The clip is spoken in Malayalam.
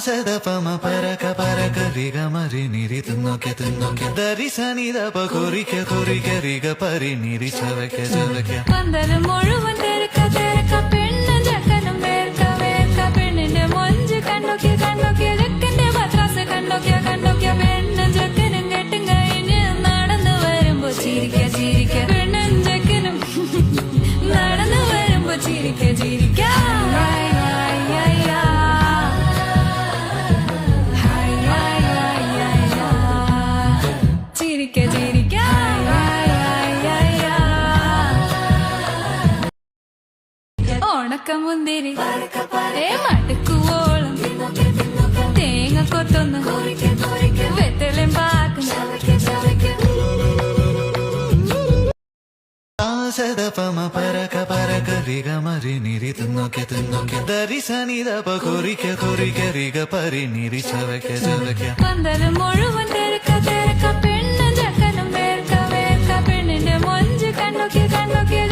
സദപമ പരക പരക റിഗ മരി നിരി തുന്നോക്കെ തുന്നോക്കെ ദരി സനി ദപ കൊറിക്ക കൊറിക്ക റിഗ പരി നിരി ചവക്ക ചവക്ക പന്തല് മുഴുവൻ തിരക്ക തിരക്ക പെണ്ണ് ചക്കനും വേർക്ക വേർക്ക പെണ്ണിന്റെ മൊഞ്ച് കണ്ടോക്കിയ കണ്ടോക്കിയ ചെക്കന്റെ പത്രാസ് കണ്ടോക്കിയ കണ്ടോക്കിയ പെണ്ണും ചെക്കനും കെട്ടും കഴിഞ്ഞ് നടന്നു വരുമ്പോ ചിരിക്ക ചിരിക്ക പെണ്ണും ചെക്കനും നടന്നു വരുമ്പോ ചിരിക്ക ചിരിക്ക ചിരിക്ക ചിരിക്ക ഓണക്കമുന്തിരി മടുക്കുവോളം തേങ്ങ കൊത്തൊന്ന് വെത്തലും പാക്കും സദപമ പരക പരക റിഗ മരി നിരി തുന്നോക്കെ തുന്നോക്കെ ദരി സനി ദപ കൊറിക്ക കൊറിക്ക റിഗ പരി നിരി ചവക്ക ചവക്ക പന്തല് മുഴുവൻ തിരക്ക തിരക്ക പെണ്ണ് ചക്കനും വേർക്ക വേർക്ക പെണ്ണിന്റെ മൊഞ്ച് കണ്ടോക്കിയ കണ്ടോക്കിയ